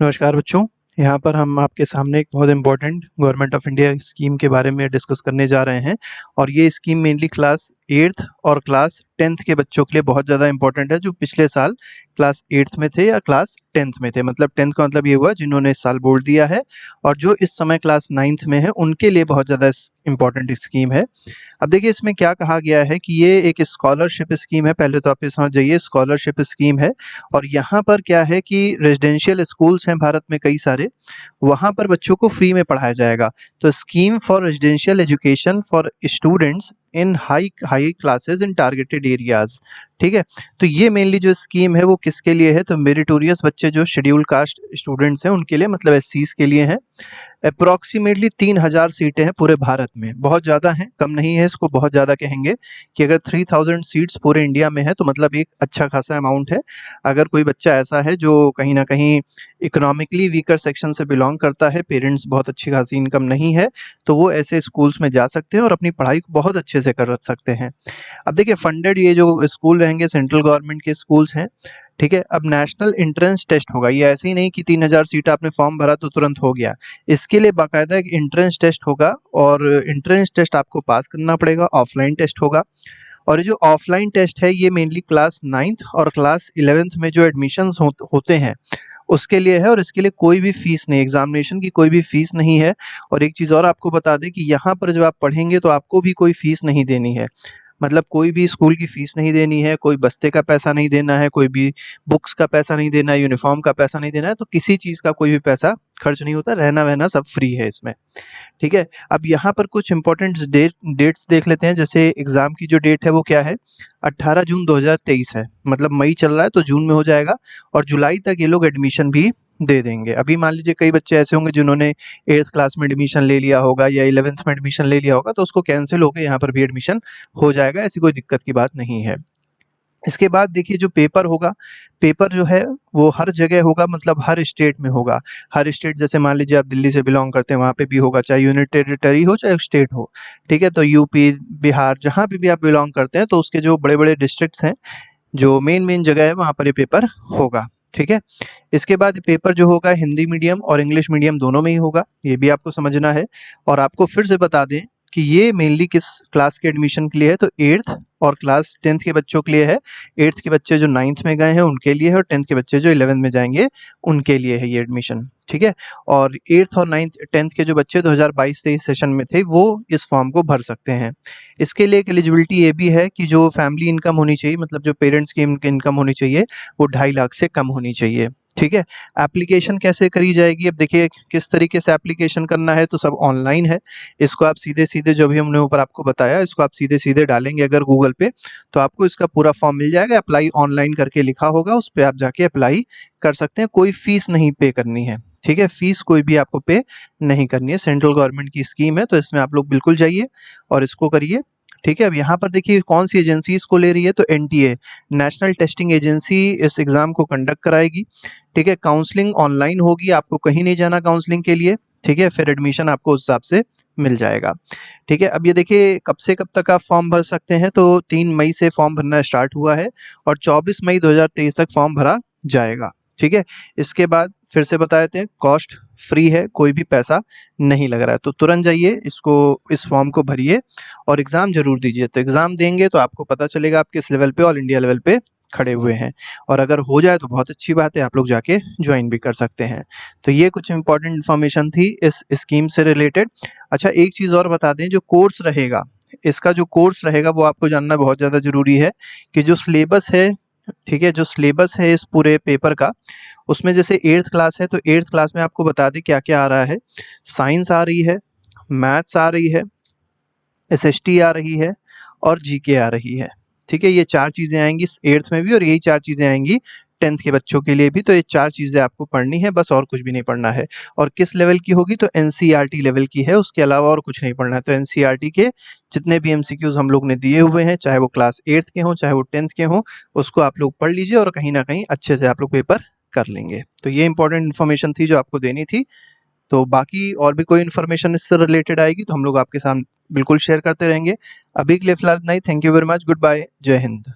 नमस्कार बच्चों। यहाँ पर हम आपके सामने एक बहुत important government of India scheme के बारे में डिस्कस करने जा रहे हैं और ये स्कीम मेनली क्लास 8th और क्लास 10th के बच्चों के लिए बहुत ज़्यादा इम्पोर्टेंट है, जो पिछले साल क्लास 8th में थे या क्लास 10th में थे। मतलब 10th का मतलब ये हुआ जिन्होंने इस साल बोर्ड दिया है, और जो इस समय क्लास 9th में है उनके लिए बहुत ज़्यादा इम्पोर्टेंट स्कीम है। अब देखिए इसमें क्या कहा गया है कि ये एक स्कॉलरशिप स्कीम है। पहले तो आप ये समझ जाइए, स्कॉलरशिप स्कीम है। और यहाँ पर क्या है कि रेजिडेंशियल स्कूल्स हैं भारत में कई सारे, वहाँ पर बच्चों को फ्री में पढ़ाया जाएगा। तो scheme for residential education for students in high classes in targeted areas. ठीक है, तो ये मेनली जो स्कीम है वो किसके लिए है? तो मेरिटोरियस बच्चे जो शेड्यूल कास्ट स्टूडेंट्स हैं उनके लिए, मतलब एससीज के लिए है। अप्रॉक्सीमेटली 3000 सीटें हैं पूरे भारत में। बहुत ज़्यादा हैं, कम नहीं है, इसको बहुत ज़्यादा कहेंगे कि अगर 3000 सीट्स पूरे इंडिया में है तो मतलब एक अच्छा खासा अमाउंट है। अगर कोई बच्चा ऐसा है जो कहीं ना कहीं इकोनॉमिकली वीकर सेक्शन से बिलोंग करता है, पेरेंट्स बहुत अच्छी खासी इनकम नहीं है, तो वो ऐसे स्कूल्स में जा सकते हैं और अपनी पढ़ाई को बहुत अच्छे से कर सकते हैं। अब देखिए फंडेड ये जो स्कूल रहेंगे सेंट्रल गवर्नमेंट के स्कूल्स हैं। ठीक है, अब नेशनल एंट्रेंस टेस्ट होगा। ये ऐसे ही नहीं कि 3000 सीट आपने फॉर्म भरा तो तुरंत हो गया। इसके लिए बाकायदा एक एंट्रेंस टेस्ट होगा और एंट्रेंस टेस्ट आपको पास करना पड़ेगा। ऑफलाइन टेस्ट होगा, और ये जो ऑफलाइन टेस्ट है ये मेनली क्लास 9th और क्लास 11th में जो एडमिशन्स होते हैं उसके लिए है। और इसके लिए कोई भी फीस नहीं, एग्जामिनेशन की कोई भी फीस नहीं है। और एक चीज़ और आपको बता दें कि यहाँ पर जब आप पढ़ेंगे तो आपको भी कोई फीस नहीं देनी है। मतलब कोई भी स्कूल की फीस नहीं देनी है, कोई बस्ते का पैसा नहीं देना है, कोई भी बुक्स का पैसा नहीं देना है, यूनिफॉर्म का पैसा नहीं देना है। तो किसी चीज़ का कोई भी पैसा खर्च नहीं होता, रहना वहना सब फ्री है इसमें। ठीक है, अब यहाँ पर कुछ इंपॉर्टेंट डेट्स देख लेते हैं। जैसे एग्ज़ाम की जो डेट है वो क्या है? 18 जून 2023 है। मतलब मई चल रहा है तो जून में हो जाएगा, और जुलाई तक ये लोग एडमिशन भी दे देंगे। अभी मान लीजिए कई बच्चे ऐसे होंगे जिन्होंने 8th क्लास में एडमिशन ले लिया होगा या 11th में एडमिशन ले लिया होगा, तो उसको कैंसिल होकर यहाँ पर भी एडमिशन हो जाएगा। ऐसी कोई दिक्कत की बात नहीं है। इसके बाद देखिए जो पेपर होगा, पेपर जो है वो हर जगह होगा, मतलब हर स्टेट में होगा। हर स्टेट, जैसे मान लीजिए आप दिल्ली से बिलोंग करते हैं वहाँ पे भी होगा, चाहे यूनियन टेरिटरी हो चाहे स्टेट हो। ठीक है, तो यूपी, बिहार, जहाँ पे भी आप बिलोंग करते हैं तो उसके जो बड़े बड़े डिस्ट्रिक्ट्स हैं, जो मेन जगह है वहाँ पर ये पेपर होगा। ठीक है, इसके बाद पेपर जो होगा हिंदी मीडियम और इंग्लिश मीडियम दोनों में ही होगा, ये भी आपको समझना है। और आपको फिर से बता दें कि ये मेनली किस क्लास के एडमिशन के लिए है, तो 8th और क्लास 10th के बच्चों के लिए है। 8th के बच्चे जो 9th में गए हैं उनके लिए है, और 10th के बच्चे जो 11th में जाएंगे उनके लिए है ये एडमिशन। ठीक है, और 8th और 9th 10th के जो बच्चे 2022-23 सेशन में थे वो इस फॉर्म को भर सकते हैं। इसके लिए एक एलिजिबिलिटी ये भी है कि जो फैमिली इनकम होनी चाहिए, मतलब जो पेरेंट्स की इनकम होनी चाहिए वो 2.5 लाख से कम होनी चाहिए। ठीक है, एप्लीकेशन कैसे करी जाएगी? अब देखिए किस तरीके से एप्लीकेशन करना है, तो सब ऑनलाइन है। इसको आप सीधे सीधे जो भी हमने ऊपर आपको बताया, इसको आप सीधे सीधे डालेंगे अगर गूगल पे, तो आपको इसका पूरा फॉर्म मिल जाएगा। अप्लाई ऑनलाइन करके लिखा होगा, उस पर आप जाके अप्लाई कर सकते हैं। कोई फीस नहीं पे करनी है। ठीक है, फीस कोई भी आपको पे नहीं करनी है। सेंट्रल गवर्नमेंट की स्कीम है, तो इसमें आप लोग बिल्कुल जाइए और इसको करिए। ठीक है, अब यहाँ पर देखिए कौन सी एजेंसी इसको ले रही है, तो एनटीए, नेशनल टेस्टिंग एजेंसी इस एग्ज़ाम को कंडक्ट कराएगी। ठीक है, काउंसलिंग ऑनलाइन होगी, आपको कहीं नहीं जाना काउंसलिंग के लिए। ठीक है, फिर एडमिशन आपको उस हिसाब से मिल जाएगा। ठीक है, अब ये देखिए कब से कब तक आप फॉर्म भर सकते हैं, तो 3 मई से फॉर्म भरना स्टार्ट हुआ है और 24 मई 2023 तक फॉर्म भरा जाएगा। ठीक है, इसके बाद फिर से बता देते हैं, कॉस्ट फ्री है, कोई भी पैसा नहीं लग रहा है। तो तुरंत जाइए, इसको इस फॉर्म को भरिए और एग्ज़ाम ज़रूर दीजिए। तो एग्ज़ाम देंगे तो आपको पता चलेगा आप किस लेवल पे ऑल इंडिया लेवल पे खड़े हुए हैं, और अगर हो जाए तो बहुत अच्छी बात है, आप लोग जाके ज्वाइन भी कर सकते हैं। तो ये कुछ इंपॉर्टेंट इन्फॉर्मेशन थी इस स्कीम से रिलेटेड। अच्छा, एक चीज़ और बता दें, जो कोर्स रहेगा, इसका जो कोर्स रहेगा वो आपको जानना बहुत ज़्यादा ज़रूरी है कि जो सिलेबस है, ठीक है, जो सिलेबस है इस पूरे पेपर का, उसमें जैसे 8th क्लास है तो 8th क्लास में आपको बता दें क्या क्या आ रहा है। साइंस आ रही है, मैथ्स आ रही है, एसएसटी आ रही है और जीके आ रही है। ठीक है, ये 4 चीज़ें आएंगी 8th में भी, और यही 4 चीज़ें आएंगी 10th के बच्चों के लिए भी। तो ये 4 चीज़ें आपको पढ़नी है बस, और कुछ भी नहीं पढ़ना है। और किस लेवल की होगी, तो एनसीईआरटी लेवल की है, उसके अलावा और कुछ नहीं पढ़ना है। तो एनसीईआरटी के जितने भी एमसीक्यूज हम लोग ने दिए हुए हैं, चाहे वो क्लास 8th के हों चाहे वो 10th के हों, उसको आप लोग पढ़ लीजिए और कहीं ना कहीं अच्छे से आप लोग पेपर कर लेंगे। तो ये इंपॉर्टेंट इन्फॉर्मेशन थी जो आपको देनी थी। तो बाकी और भी कोई इन्फॉर्मेशन इससे रिलेटेड आएगी तो हम लोग आपके साथ बिल्कुल शेयर करते रहेंगे। अभी के लिए फिलहाल नहीं, thank you very much, good bye, जय हिंद।